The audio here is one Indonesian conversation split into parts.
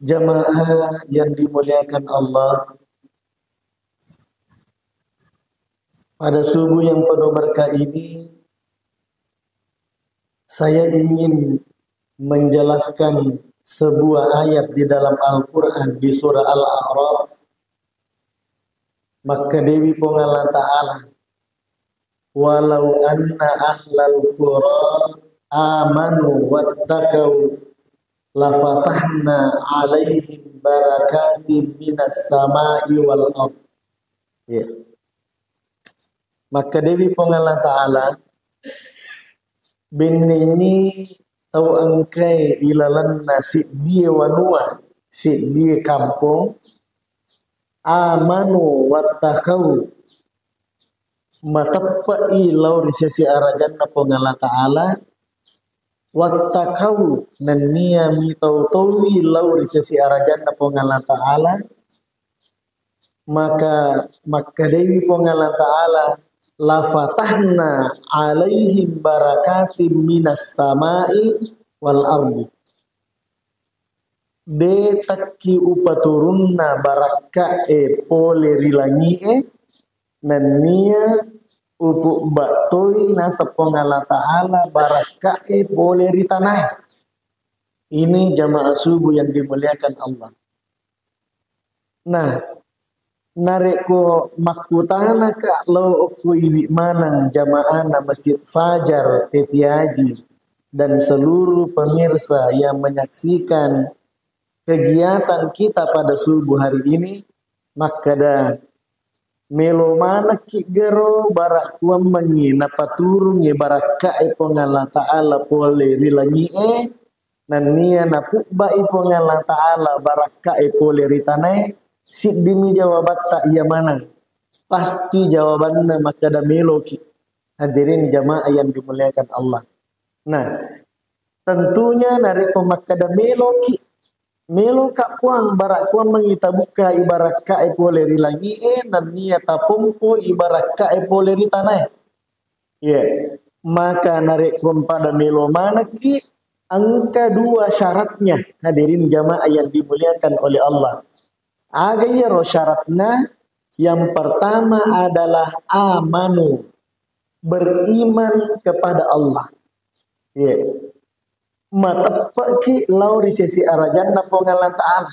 Jamaah yang dimuliakan Allah, pada subuh yang penuh berkah ini saya ingin menjelaskan sebuah ayat di dalam Al-Quran di surah Al-A'raf. Maka Dewi Pongala Ta'ala, walau anna ahlal qura amanu wattaqau lafatahna alaihim barakatim minas sama'i wal ardh. Ya. Maka Dewi Pongala Ta'ala binini tau angkai ilalan nasi dia wanua si dia kampung amanu wattaqau matappai lau risesi aragan na Pongala Ta'ala wattaqau nania mi tau-tawi lau risesi aragan na Pongala Ta'ala, maka Dewi Pongala Ta'ala la fatahna alaihim barakatim minas samai wal ardi. De takki upaturunna baraka pole rilangi nania upu batoi nasa Pongala Ta'ala baraka pole ritanah. Ini jamaah subuh yang dimuliakan Allah. Nah, nareko makutana ka lo ku iwi manang jamaah na Masjid Fajar Tetiaji dan seluruh pemirsa yang menyaksikan kegiatan kita pada subuh hari ini, maka dah melo mana ki gero barak kuam mangina paturung ye baraka Pongala Ta'ala pole rilangi nania na pukba Pongala Ta'ala baraka pole ritane. Si dimi jawabat tak iya mana? Pasti jawabannya maka ada meloki. Hadirin jamaah yang dimuliakan Allah. Nah, tentunya dari pemakada meloki. Melo kak kuang barak kuang mengita buka ibarat ka poleri lagi dan niat tapumpo ibarat ka poleri tanah. Ya, maka narik kuang pada melo mana ki angka dua syaratnya. Hadirin jamaah yang dimuliakan oleh Allah. Agayaro syaratnya yang pertama adalah amanu, beriman kepada Allah. Ya. Matapaki lau risesi arajan na Pongala Ta'ala.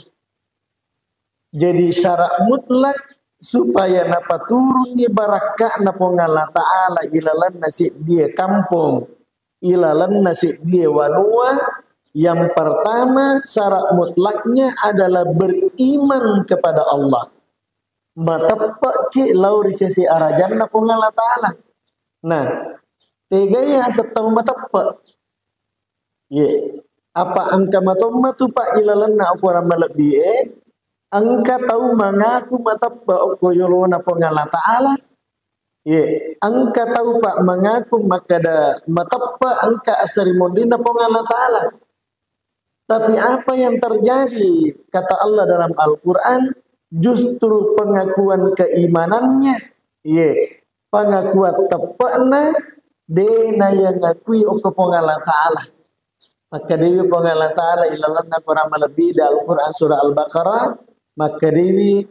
Jadi syarat mutlak supaya napa turun ni barakah na Pongala Ta'ala ilalan nasi dia kampung, ilalan nasi dia wanua. Yang pertama syarat mutlaknya adalah beriman kepada Allah. Matapaki lau risesi arajan na Pongala Ta'ala. Nah, tegaya setahu matapak. Ye, apa angka matoma tu pak ilalan na ukuran melebi angka tahu mengaku matapak koyolo na Pongala Ta'ala. Ye, angka tahu pak mengaku makada matapak angka asarimundi na Pongala Ta'ala. Tapi apa yang terjadi? Kata Allah dalam Al-Quran, justru pengakuan keimanannya, ye, pengakuan tepakna, dena yang ngakui ke Pongala Ta'ala. Maka Dewi Pongala Ta'ala ilalanna kurang lebih dalam Al-Quran surah Al-Baqarah, maka Dewi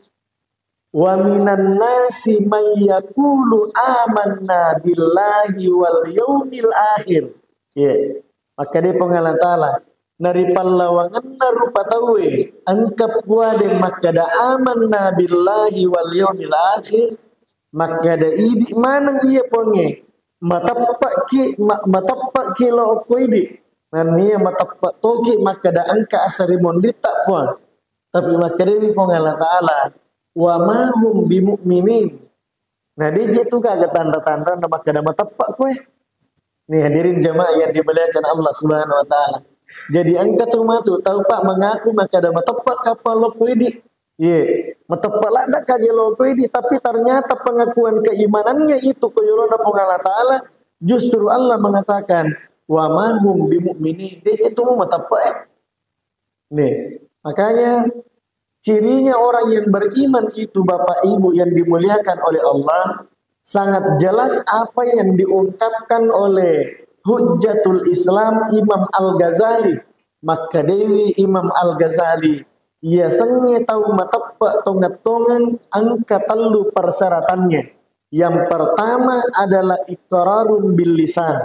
wa minan nasi may yaqulu amanna billahi wal yaumil akhir. Ye, maka Dewi Pongala Ta'ala nari pallawangan na rupa tawe angkap wade makada amanna billahi wal yaumil akhir makada idi manang iya ponge matapak ki lo ko idi nania matapak toki makada angka asari mondita pun tapi makada ni Pongala Ta'ala wa mahum bimu'minin. Nah dia tu kagak tanda-tanda na makada matapak kowe. Nih hadirin jamaah yang dimuliakan Allah Subhanahu wa Ta'ala. Jadi angka tu tahu pak mengaku maka ada matepak kapal lo puidi. Ye, matepak lah dak kaje lo puidi tapi ternyata pengakuan keimanannya itu koyolona Pongala Ta'ala justru Allah mengatakan wa mahum bimu'minin. Dia itu mau matepak. Nih, makanya cirinya orang yang beriman itu Bapak Ibu yang dimuliakan oleh Allah sangat jelas apa yang diungkapkan oleh Hujjatul Islam Imam Al-Ghazali. Maka Dewi Imam Al-Ghazali ia senge tahu matappa tongat-tongan angka telu persyaratannya. Yang pertama adalah iqrarun bil lisan.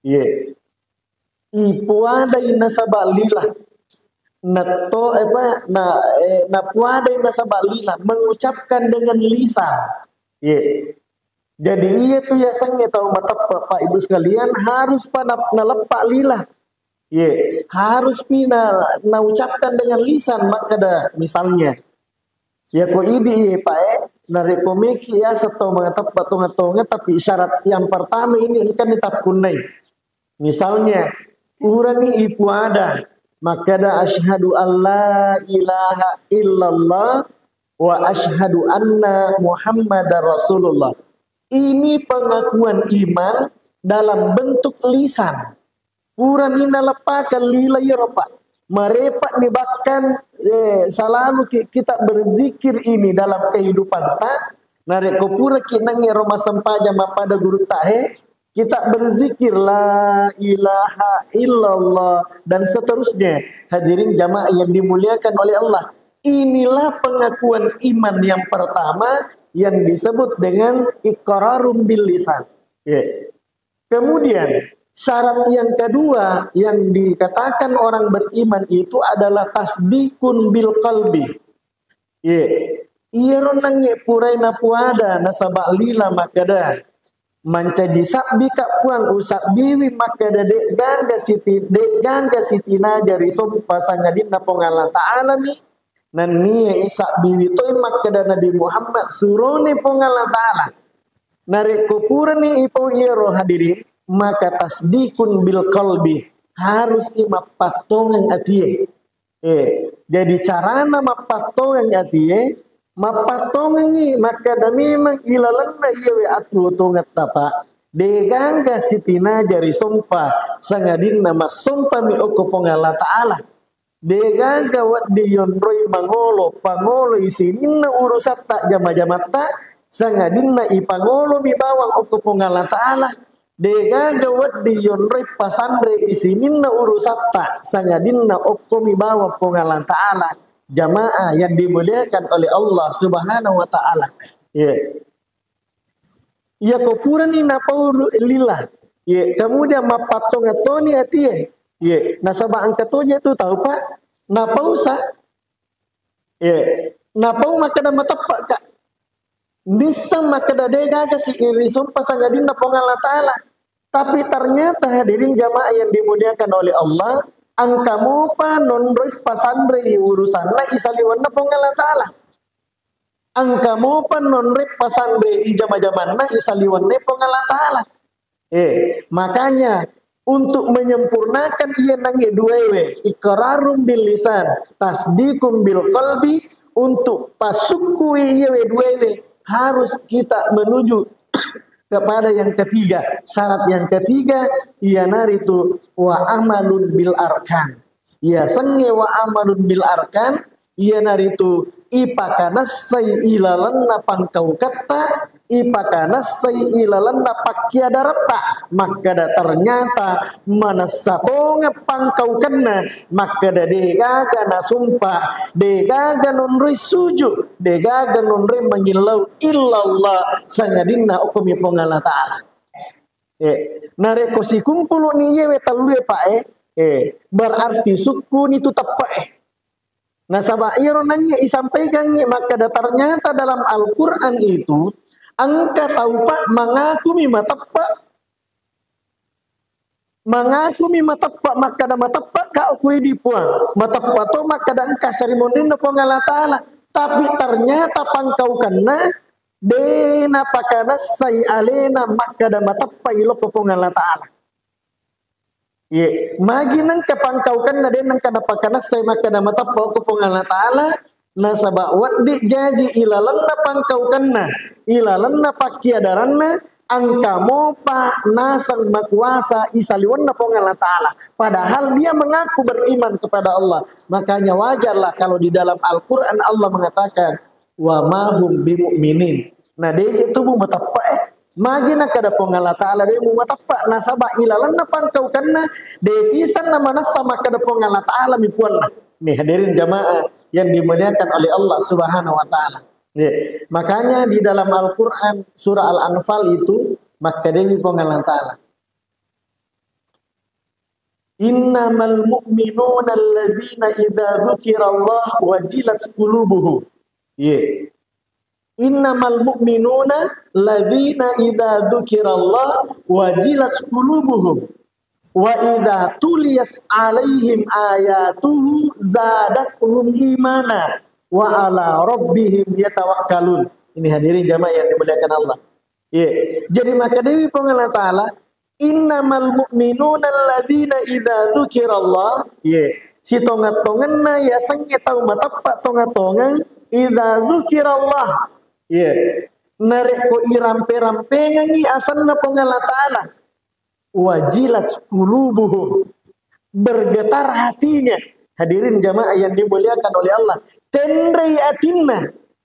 Ye. Ipuadai nasabalilah. Nato na puadai nasabalilah mengucapkan dengan lisan. Ye. Jadi ia tu ya senge tahu matappa Pak Ibu sekalian harus pada nalepak lilah. Ye, harus pina na ucapkan dengan lisan maka dah misalnya. Ya ko idi Pak na repomeki ya satu mengatap patung-patungan tapi syarat yang pertama ini kan ditapkunai. Misalnya urani ipu ada maka dah asyhadu alla ilaha illallah wa asyhadu anna muhammadar rasulullah. Ini pengakuan iman dalam bentuk lisan. Puran ina lepakan lila Eropa. Merepak ni bahkan selalu kita berzikir ini dalam kehidupan tak. Narek kopura kinang Roma sempaja pada guru tahe. Kita berzikir la ilaha illallah dan seterusnya. Hadirin jamaah yang dimuliakan oleh Allah. Inilah pengakuan iman yang pertama yang disebut dengan iqrarum bil lisan. Kemudian syarat yang kedua yang dikatakan orang beriman itu adalah tasdikun bil qalbi. Ia ronangnya puraina puada nasabak lila makada. Mancaji sabbi kak puang usap biwi makada dek gangga siti najari sompa sangadina pongala ta'ala mi. Nan niya isak biwi toy makada Nabi Muhammad surone pongala ta'ala. Narek kupuran ni ipo iero hadirin. Maka tasdikun bil qalbi harus ima patongan atie. Jadi carana mapatongan atie, mapatongan ni maka da memang ilalanna ieu atu tongat tapa. Degangga sitina jari sompa sangadinna mas sompa mi oko pongala taala. Degangga wat dionroi mangolo pangolo isininna urusat tak jama-jama tak sangadinna ipangolo mi bawang oko pongala taala. Dega gawat di yonrek pasandre isininna urusatta sangadinna okkomi bawa pongalan ta'ala jamaah yang dimuliakan oleh Allah subhanahu wa ta'ala. Ya kopurani napaulu lillah. Kemudian mapatongatoni atie. Nasabah angkatonya itu tahu Pak. Napausa. Napau makada matapak kak. Bisa makada dega kasi irisum pasangadinna pongalan ta'ala. Tapi ternyata hadirin jamaah yang dimuliakan oleh Allah, angkamu pa nonroi pasandre urusan na isaliwan na pongala ta'ala. Angkamu pa nonroi pasandre ijama-jaman na isaliwan na pongala ta'ala. Makanya untuk menyempurnakan ia nangi duwewe iqrarum bil lisan tasdikum bil qalbi untuk pasuku iya duwewe harus kita menuju kepada yang ketiga. Syarat yang ketiga ialah itu wa amalun bil arkan. Ya senge wa amalun bil arkan ialah itu ipakana sai ilalanna pangkau kata ipakana sai ilalanna pakya darata maka ternyata manasatonga pangkau kena maka degaga na sumpah degaga nonroi sujud degaga nonroi mengilau illallah sangadinna ukumi pongala ta'ala. Nareko si kumpulu ni yewe talue Pak berarti suku ni tu tepat Nah sabah ironannya isampaikan maka ternyata dalam Al-Quran itu angka tahu Pak mengaku mima tepak maka ada matepak kau kui dipuang matepak to maka ada angka serimonin na pongala ta'ala tapi ternyata pangkau kena dena pakana say alena maka ada matepak ilok pongala ta'ala. Magi nang kapangkaukan na din nang kadapakanas say makana matapo ko pongala ta'ala nasaba waddi jaji ilalan na pangkaukan na ilalan na pakiadaran na angka mo pa nasang makuasa isaliwan na pongala ta'ala padahal dia mengaku beriman kepada Allah. Makanya wajarlah kalau di dalam Al-Quran Allah mengatakan wa mahum bimu'minin. Nah dia itu mu matapa magi na kada pongala ta'ala de mu matapa nasaba ilalan na pangkaukan na desisan na manasa maka kada pongala ta'ala mi puan na. Nih hadirin jamaah yang dimuliakan oleh Allah Subhanahu wa taala. Ya. Makanya di dalam Al-Qur'an surah Al-Anfal itu maka dewi pengalan taala. Innamal mu'minuna alladzina idza dzukirallah wajilat qulubuhum. Ya. Innamal mu'minuna alladzina idza dzukirallah wajilat qulubuhum wa idza tuliyat alaihim ayatuhu zadatuhum imana wa ala rabbihim yatawakkalun. Ini hadirin jamaah yang dimuliakan Allah. Ya. Jadi maka dewi pengalan taala innamal mu'minuna alladzina idza dzukirallah. Ya. Si tonga-tonganna ya sange tau matappa tonga-tongan idza dzukirallah. Ya. Narek ko irampe-rampengan ni asanna pengalan taala. Wajilat qulubuhum, bergetar hatinya. Hadirin jamaah yang dimuliakan oleh Allah. Tendrai atinna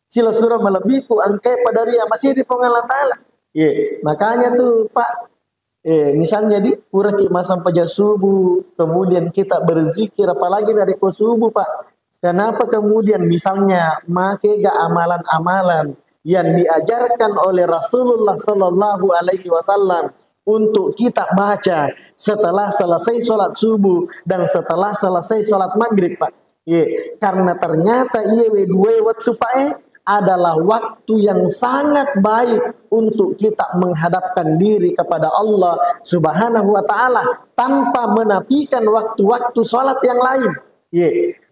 sila surah melebiku angkai pada ria masih di pengalan taala. Makanya tuh Pak, misalnya di pura masam paja subuh, kemudian kita berzikir apalagi dari ko subuh Pak. Kenapa kemudian misalnya make ga amalan-amalan yang diajarkan oleh Rasulullah Sallallahu Alaihi Wasallam untuk kita baca setelah selesai sholat subuh dan setelah selesai sholat maghrib Pak. Karena ternyata dua waktu Pak adalah waktu yang sangat baik untuk kita menghadapkan diri kepada Allah Subhanahu wa taala tanpa menafikan waktu-waktu sholat yang lain.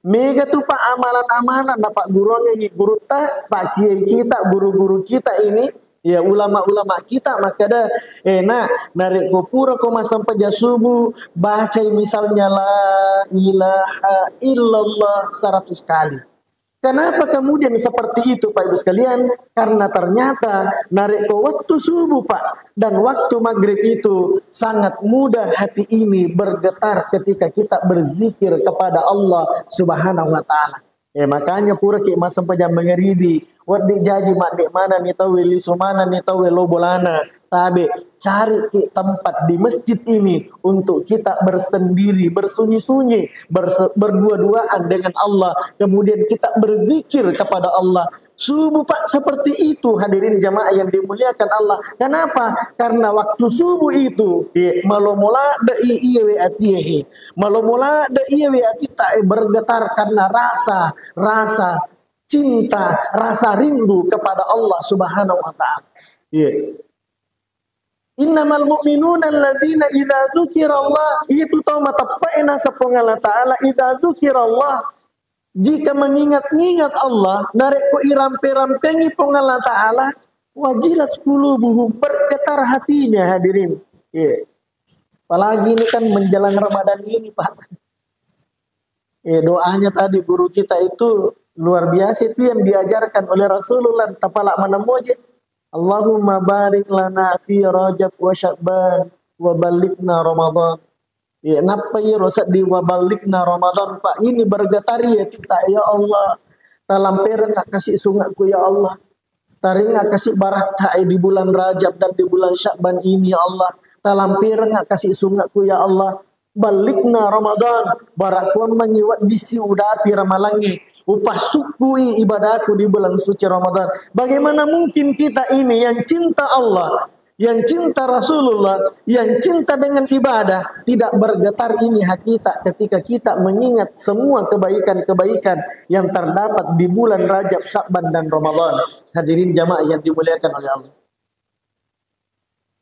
Mega tuh Pak amalan-amalan Pak guru Pak kiai kita, guru-guru kita ini, ya ulama-ulama kita maka dah narik kopura koma sampai subuh baca misalnya la ilaha illallah 100 kali. Kenapa kemudian seperti itu Pak Ibu sekalian? Karena ternyata narik ke waktu subuh Pak dan waktu maghrib itu sangat mudah hati ini bergetar ketika kita berzikir kepada Allah Subhanahu wa taala. Makanya pura ki masam pajam mengeribi wadi jaji mak dek mana ni tahu li sumana ni tahu lo bolana tabe cari ki tempat di masjid ini untuk kita bersendiri bersunyi-sunyi berdua-duaan dengan Allah kemudian kita berzikir kepada Allah subuh Pak seperti itu hadirin jamaah yang dimuliakan Allah. Kenapa? Karena waktu subuh itu malomola de iye atihi malomola de iye ati tak bergetar karena rasa cinta, rasa rindu kepada Allah Subhanahu wa taala. Innamal mu'minuna alladzina idza dzukirallah itu tahu matapaina sapongala taala idza dzukirallah jika mengingat-ingat Allah narek ko irampe-rampengi pongala taala wajilat qulubuhum bergetar hatinya hadirin. Apalagi ini kan menjelang Ramadan ini Pak. Doanya tadi guru kita itu luar biasa itu yang diajarkan oleh Rasulullah tapalak menemoje Allahumma barik lana fi Rajab wa Sya'ban wa balikna Ramadan. Napa ya rosak di wa balikna Ramadan Pak ini bergetar ya kita ya Allah talampir enggak kasih sungakku ya Allah taring enggak kasih barakah di bulan Rajab dan di bulan Sya'ban ini ya Allah talampir enggak kasih sungakku ya Allah balikna Ramadan barakuan mengiwat bisi udah api ramalangi upah sukui ibadahku di bulan suci Ramadan. Bagaimana mungkin kita ini yang cinta Allah, yang cinta Rasulullah, yang cinta dengan ibadah tidak bergetar ini hati kita ketika kita mengingat semua kebaikan-kebaikan yang terdapat di bulan Rajab, Sya'ban dan Ramadan. Hadirin jamaah yang dimuliakan oleh Allah.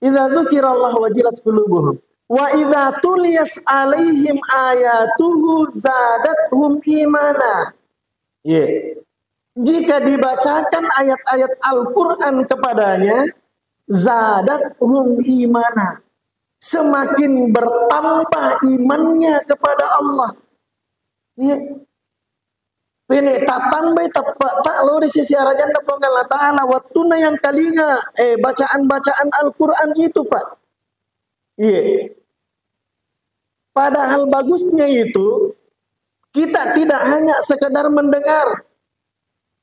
Idza dzukirallah wajilat qulubuhum wa idza tuliyat alaihim ayatuhu zadatuhum imana. Jika dibacakan ayat-ayat Al-Quran kepadanya, zadathum imana, semakin bertambah imannya kepada Allah. Ini tatambay tepat tak lo di sisi arajan dapat Allah Taala waktuna yang kalinya bacaan-bacaan Al-Quran itu Pak. Padahal bagusnya itu kita tidak hanya sekedar mendengar,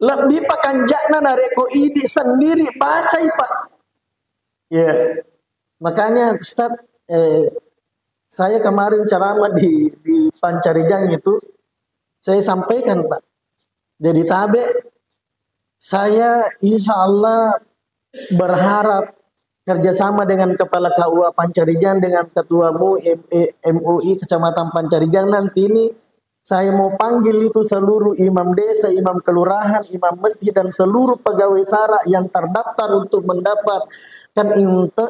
lebih pakanjakna nareko idi sendiri baca Pak. Makanya Ustaz, saya kemarin ceramah di Pancarijang itu, saya sampaikan Pak, Jadi tabe, saya insya Allah berharap kerjasama dengan Kepala KUA Pancarijan, dengan Ketua MUI Kecamatan Pancarijan. Nanti ini saya mau panggil itu seluruh imam desa, imam kelurahan, imam masjid, dan seluruh pegawai SARA yang terdaftar untuk mendapatkan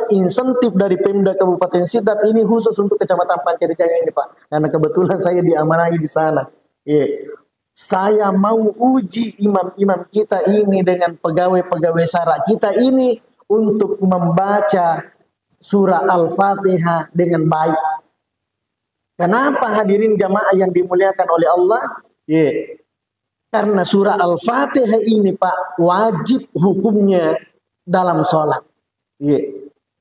insentif dari Pemda Kabupaten Sidrap. Ini khusus untuk Kecamatan Pancarijan ini, Pak. Karena kebetulan saya diamanahi di sana. Saya mau uji imam-imam kita ini dengan pegawai-pegawai SARA kita ini untuk membaca surah Al-Fatihah dengan baik. Kenapa hadirin jamaah yang dimuliakan oleh Allah? Karena surah Al-Fatihah ini, Pak, wajib hukumnya dalam sholat.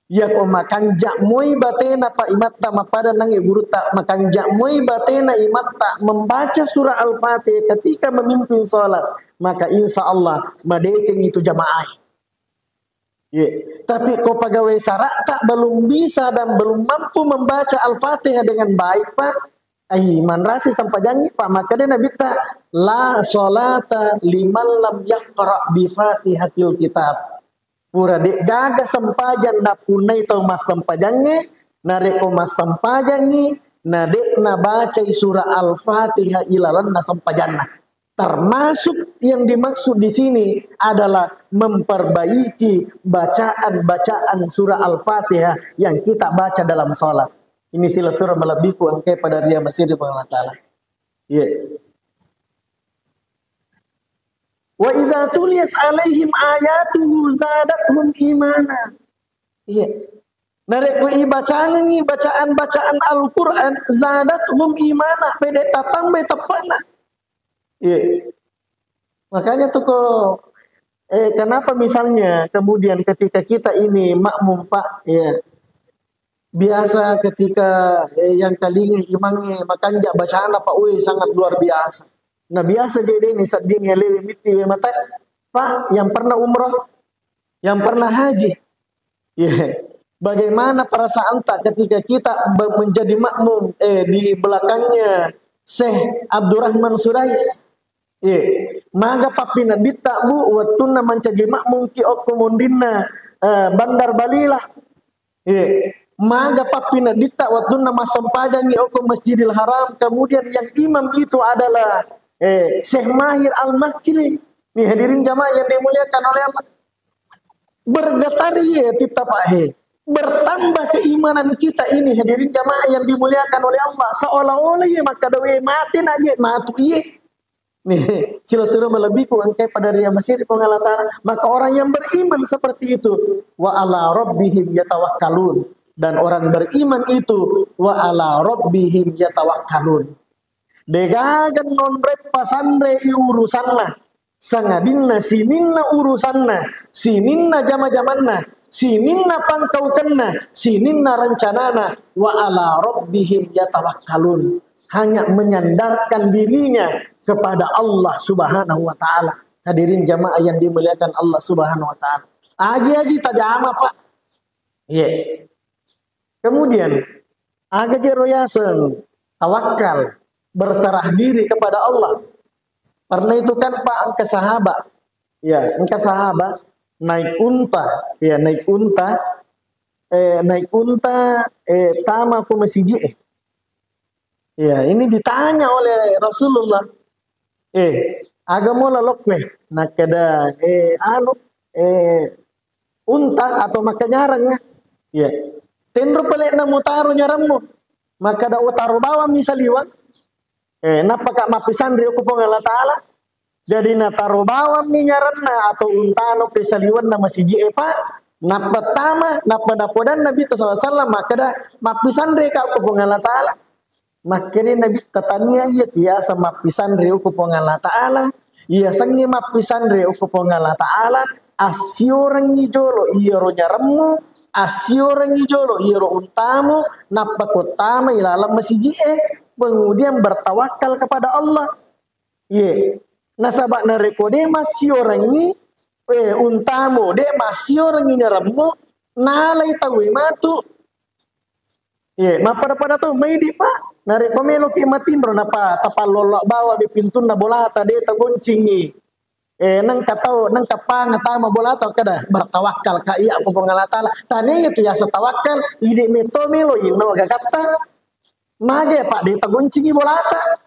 Ya ko makanjak moi batena Pak imatta mapada nang guru tak makanjak moi batena imatta membaca surah Al-Fatihah ketika memimpin sholat, maka insya Allah madeceng itu jamaah. Tapi kau pegawai SARA tak belum bisa dan belum mampu membaca Al-Fatihah dengan baik, Pak. Man rasi sampai janji, Pak. Maka dia Nabi tak la sholata liman lam yaqra bi Fatihatil kitab. Pura dek gaga sempajan na punai tau mas sempajannya, narek ko mas sempajannya, nadek na baca surah Al-Fatihah ilalan na sempajanna. Termasuk yang dimaksud di sini adalah memperbaiki bacaan-bacaan surah Al-Fatihah yang kita baca dalam sholat. Ini sila surah melebihiku angkai pada dia masih di Allah Ta'ala. Wa idza tuliyat alaihim ayatuhu zadatuhum imana. Narekku bacaan Al-Quran zadatuhum imana. Pede tatang be tepana. Makanya tuh kok kenapa misalnya kemudian ketika kita ini makmum, Pak, biasa ketika yang kali imangnya makanya bacaan apa sangat luar biasa. Nah biasa jadi ini sedihnya lewi miti mata, Pak, yang pernah umroh, yang pernah haji, bagaimana perasaan tak ketika kita menjadi makmum di belakangnya Syekh Abdurrahman Sudais. Maga papina dita bu watuna mancagi makmum ki okumundina bandar balilah. Maga papina dita watuna masampajangi okum Masjidil Haram. Kemudian yang imam itu adalah Syekh Mahir Al-Makili. Nih hadirin jamaah yang dimuliakan oleh Allah. Bergetari tita Pak bertambah keimanan kita ini hadirin jamaah yang dimuliakan oleh Allah. Seolah-olah maka dawe mati nage matu nih, sila-sila melebihi angkai pada dia masih di pengalaman. Maka orang yang beriman seperti itu, wa ala rabbihim yatawakkalun. Dan orang beriman itu, wa ala rabbihim yatawakkalun. Degagan nonret pasandre urusanna. Sangadinna sininna urusanna. Sininna jama-jamanna. Sininna pangkaukanna. Sininna rencanana. Wa ala rabbihim yatawakkalun. Hanya menyandarkan dirinya kepada Allah Subhanahu wa Ta'ala. Hadirin jamaah yang dimuliakan Allah Subhanahu wa Ta'ala. Agi-agi tajama, Pak. Kemudian agi royasen tawakal, berserah diri kepada Allah. Karena itu kan Pak angka sahabat. Angka sahabat naik unta tama ku masjid. Ini ditanya oleh Rasulullah. Agama lalokwe nakada unta atau maka nyarang. Tenro pelek na mutaro nyarammo. Maka da utaro bawa misaliwan. Napaka mapisan rio kupong Allah Ta'ala. Jadi na taro bawa minyaranna atau untano pesaliwan na masiji Pak. Napatama napadapodan Nabi SAW maka da mapisan rio kupong Allah Ta'ala. Makanya Nabi katanya biasa mapisan riu kupong Allah Ta'ala. Iya sangi mapisan riu kupong Allah Ta'ala. Asyorang ngijolo iro nyaremu. Asyorang ngijolo iro untamu. Napakutama ilalam masjid. Kemudian bertawakal kepada Allah. Nasabak nareko de masyorang ngi. Untamu de masyorang nyaremu. Nalay tawi matu. Mapada-pada tuh may di Pak. Nari komelo ki matindro napa tapalolok bawa di pintu na bola tadi taguncingi. Nang katau nang kapang tama bola tau kada bertawakal ka iya ko pangalatala. Tani itu ya setawakal ide mito melo ino gakata. Mage pak di taguncingi bola ta.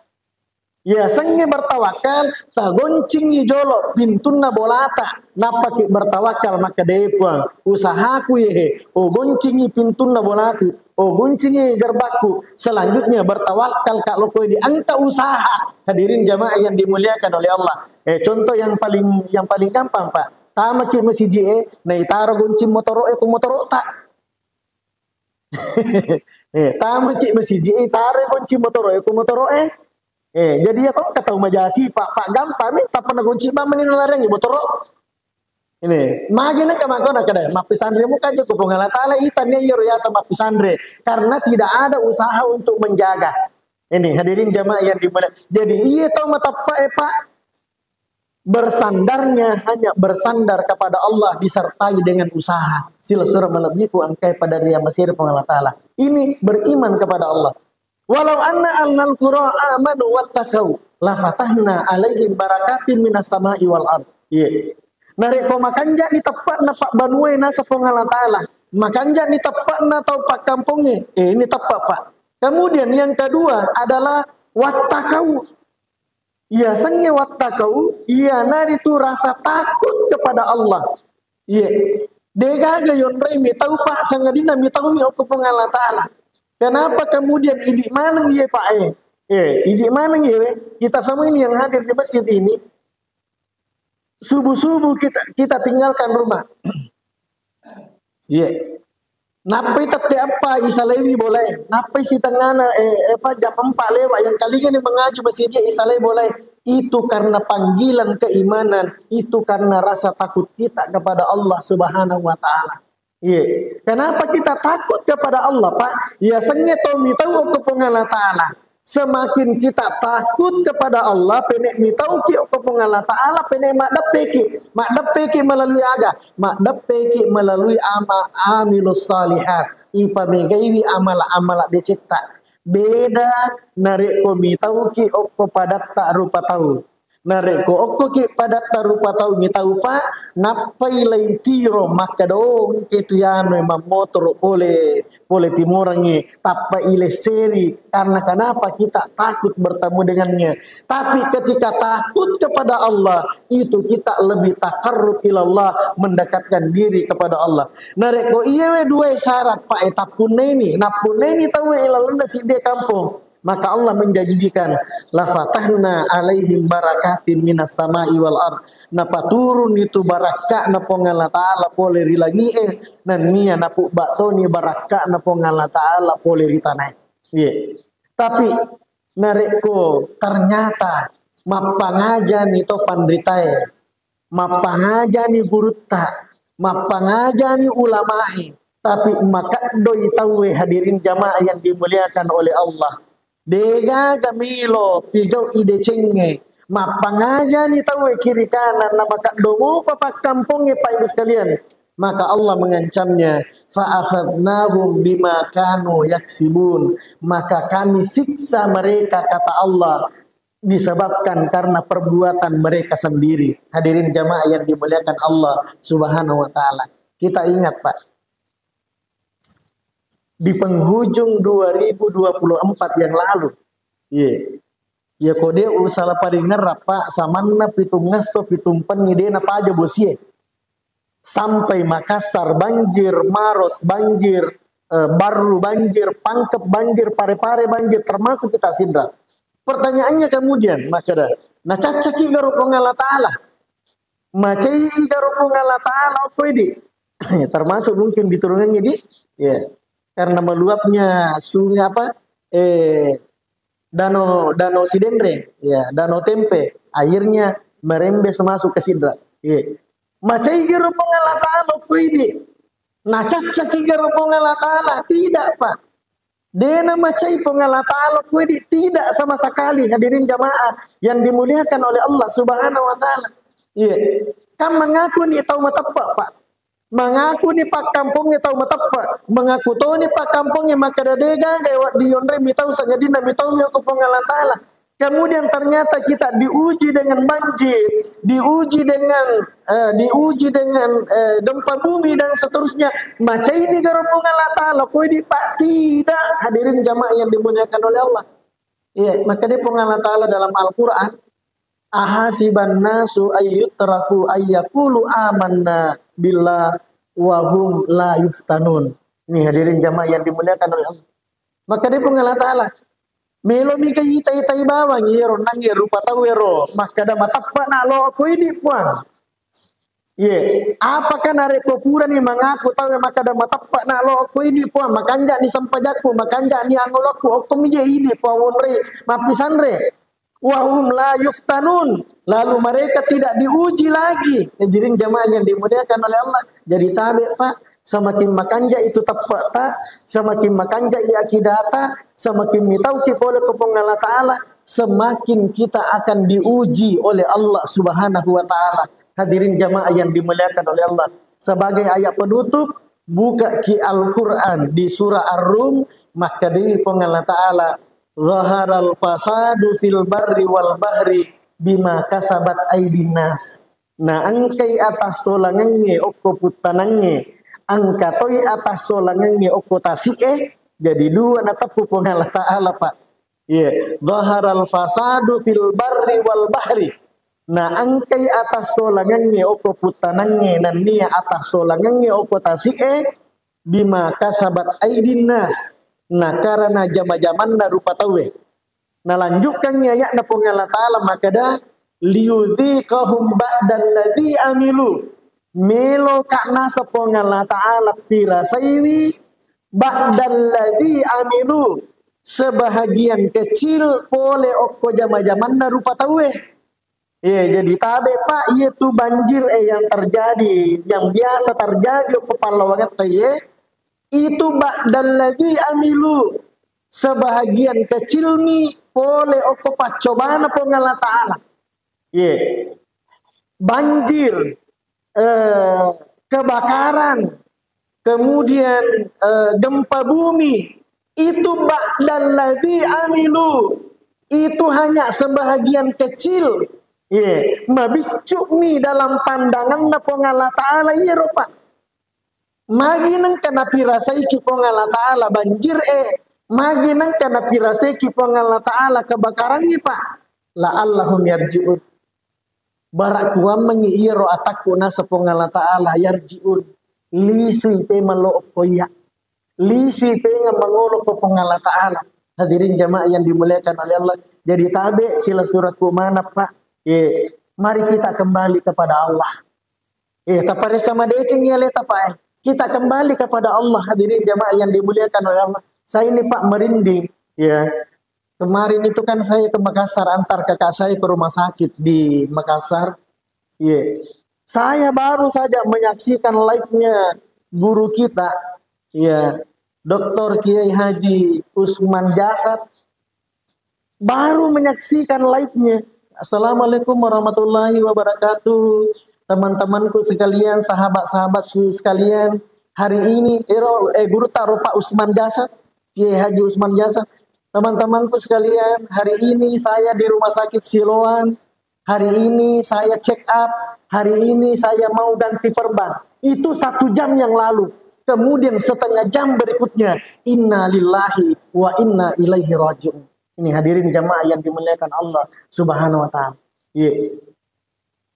Ya sange bertawakal taguncingi jolo pintuna bolata napaki bertawakal maka depuang usahaku ye o goncingi pintuna bolaku o goncingi gerbaku selanjutnya bertawakal kak loko di angka usaha. Hadirin jamaah yang dimuliakan oleh Allah. Contoh yang paling gampang pak, tamaki masjid na itaro goncing motoro ku motoro tak. Tamaki masjid itaro goncing motoro ku motoro jadi ya kok kata majasi pak gampang minta pernah kunci ba menin larang ibu toro ini magina ka makona kada mapisandre mo kadyo ko pangala taala itannya yero ya sama pisandre karena tidak ada usaha untuk menjaga. Ini hadirin jamaah yang dimuliakan. Jadi iya tahu mata pak bersandarnya hanya bersandar kepada Allah disertai dengan usaha. Sila surah melebihiku angkai pada dia Mesir pangala taala. Ini beriman kepada Allah. Walau anna al qura amanu wattaqau la fatahna alaihim barakatin minas sama'i wal ard. Nari ko makanja di tepat na pak banue na sa pangala taala. Makanja di tepat na tau pak kampungnya. Ini tepat pak. Kemudian yang kedua adalah wattaqau. Ya sange wattaqau, ya nari tu rasa takut kepada Allah. Dega gayon rei mi tau pak sangadina mi tau mi opo pangala taala. Kenapa kemudian ini mana ye Pak ini mana ye kita semua ini yang hadir di masjid ini subuh-subuh kita tinggalkan rumah. Napai tete apa isalewi boleh. Napai si tengana jam 4 lewat yang kalinya ni mengaji masjidnya isalewi boleh. Itu karena panggilan keimanan, itu karena rasa takut kita kepada Allah Subhanahu wa taala. Kenapa kita takut kepada Allah Pak? Ya senge tomi tahu ke pengala taala. Semakin kita takut kepada Allah, penek mi tahu ki ke pengala taala, penek mak dapeki melalui aga, mak dapeki melalui amilus salihat. Ipa megaiwi amala dicipta. Beda narik ko mi tahu ki okko padat tak rupa tahu. Narik ko okko ki padat tak rupa tahu mi tahu pa napai lai tiro maka dong kitu ya memang motor boleh timurangi tapa ile seri karena kenapa kita takut bertemu dengannya. Tapi ketika takut kepada Allah itu kita lebih takarrub ilallah, mendekatkan diri kepada Allah. Narik ko iya dua syarat pak etapuneni napuneni tahu ilallah si dia kampung. Maka Allah menjanjikan la fatahna alaihim barakatin minas sama'i wal ard. Napa turun itu baraka na pongala taala pole rilangi nan nia napu batoni baraka na pongala taala pole ritanai. Tapi nareko ternyata mapangaja ni to pandritae. Mapangaja ni gurutta, mapangaja ni ulama'i. Tapi maka doi tahu hadirin jamaah yang dimuliakan oleh Allah. Dega gamilo pigau ide cenge mapangaja ni tahu kiri kanan nama kak domo papa kampungnya pak ibu sekalian. Maka Allah mengancamnya fa'akhadnahum bima kanu yaksibun, maka kami siksa mereka kata Allah disebabkan karena perbuatan mereka sendiri. Hadirin jamaah yang dimuliakan Allah Subhanahu wa taala. Kita ingat Pak, di penghujung 2024 yang lalu. Ya kode usaha pada ngerap Pak samanna pitung ngaso pitung penidena apa aja bosie. Sampai Makassar banjir, Maros banjir, Baru banjir, Pangkep banjir, Pare-Pare banjir, termasuk kita Sindra. Pertanyaannya kemudian maka nah cacaki garo pengala taala. Macai garo pengala taala opo ini? Termasuk mungkin diturunkannya di karena meluapnya sungai apa danau Sidendre danau Tempe airnya merembes masuk ke Sidra macai gero pengalatan ini nah cacaki gero pengalatan tidak Pak dena macai pengalatan ini tidak sama sekali. Hadirin jamaah yang dimuliakan oleh Allah Subhanahu wa taala kan mengaku nih tahu mata Pak Mengaku ni pak kampungnya tahu matapa, mengaku tahu ni pak kampungnya maka dadega gawat di yondre mi tahu sangadina mi tahu mi ko Allah taala. Kemudian ternyata kita diuji dengan banjir, diuji dengan gempa bumi dan seterusnya. Macam ini karo Allah taala, koi di pak tidak. Hadirin jamaah yang dimuliakan oleh Allah. Ya, maka dia Allah taala dalam Al-Qur'an, ahasiban nasu ayyutraku ayyakulu amanna billah wa hum la yuftanun. Ini hadirin jamaah yang dimuliakan oleh Allah. Maka dia Allah taala melo mi kay tay bawang yero nang rupa tawero maka da matappa na lo ko ini puang. Ye, apakah nare ko pura ni mengaku tahu maka da matappa na lo ko ini puang makanja ni sampajaku makanja ni angoloku okom je ini pawonre mapisanre. Wahum la yuftanun, lalu mereka tidak diuji lagi. Jadi jamaah yang dimuliakan oleh Allah. Jadi tabe pak, semakin makanja itu tepat tak, semakin makanja ia akidata, semakin mitau ki oleh Allah taala, semakin kita akan diuji oleh Allah Subhanahu wa taala. Hadirin jamaah yang dimuliakan oleh Allah. Sebagai ayat penutup, buka ki Al-Qur'an di surah Ar-Rum, maka di Allah taala zaharal fasadu fil barri wal bahri bima kasabat aydin nas. Na angkai atas solangannya okko putanannya, angkatoi atas solangannya okko tasie. Jadi dua natapu Allah taala pak. Ya, zaharal fasadu fil barri wal bahri. Na angkai atas solangannya okko putanannya dan nia atas solangannya okko tasie bima kasabat aydin nas. Nah karena jama-jaman na rupa tawe. Nah lanjutkannya ya na Allah taala maka dah liyudhiqahum ba'dal ladzi amilu. Melo kakna sapong Allah taala pirasaiwi ba'dal ladzi amilu. Sebahagian kecil pole okko jama-jaman na rupa tawe. Jadi tabe pak itu banjir yang terjadi, yang biasa terjadi okko palawangan taye. Itu ba'dal ladzi amilu, sebahagian kecil ni boleh okko pacobana po Allah taala. Banjir, kebakaran, kemudian gempa bumi, itu ba'dal ladzi amilu, itu hanya sebahagian kecil. Mabicuk ni dalam pandangan na po Allah taala ropa. Magi nang kana pirasai ki pong Allah taala banjir magi nang kana pirasai ki pong Allah taala kebakarannya pak la allahum yarjiun barak kuam mengiiro atakuna sepong Allah taala yarjiun lisui pe malo koya lisui pe ngamangolo ko pong Allah taala. Hadirin jamaah yang dimuliakan oleh Allah. Jadi tabe sila surat kumana pak mari kita kembali kepada Allah. Tapare sama deceng ya leta pak kita kembali kepada Allah. Hadirin jamaah yang dimuliakan oleh Allah. Saya ini pak merinding. Ya, kemarin itu kan saya ke Makassar antar kakak saya ke rumah sakit di Makassar. Saya baru saja menyaksikan live-nya guru kita. Dr. Kiai Haji Usman Jasad. Baru menyaksikan live-nya. Assalamualaikum warahmatullahi wabarakatuh. Teman-temanku sekalian, sahabat-sahabatku sekalian, hari ini guru taruh Pak Usman Jasad, Kiai Haji Usman Jasad. Teman-temanku sekalian, hari ini saya di rumah sakit Siloam, hari ini saya check up, hari ini saya mau ganti perban. Itu 1 jam yang lalu. Kemudian setengah jam berikutnya, inna lillahi wa inna ilaihi raji'un. Ini hadirin jamaah yang dimuliakan Allah Subhanahu wa taala.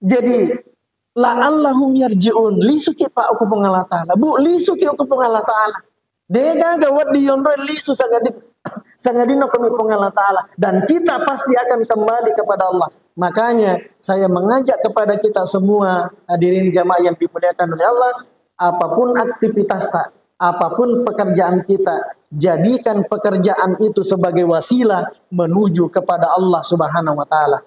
Jadi la'allahum yarji'un lisuki pa aku Allah taala bu lisuki aku Allah taala dega gawat di yondro lisu sangadina kami Allah taala dan kita pasti akan kembali kepada Allah. Makanya saya mengajak kepada kita semua hadirin jamaah yang dimuliakan oleh Allah, apapun aktivitas apapun pekerjaan kita, jadikan pekerjaan itu sebagai wasilah menuju kepada Allah Subhanahu wa taala.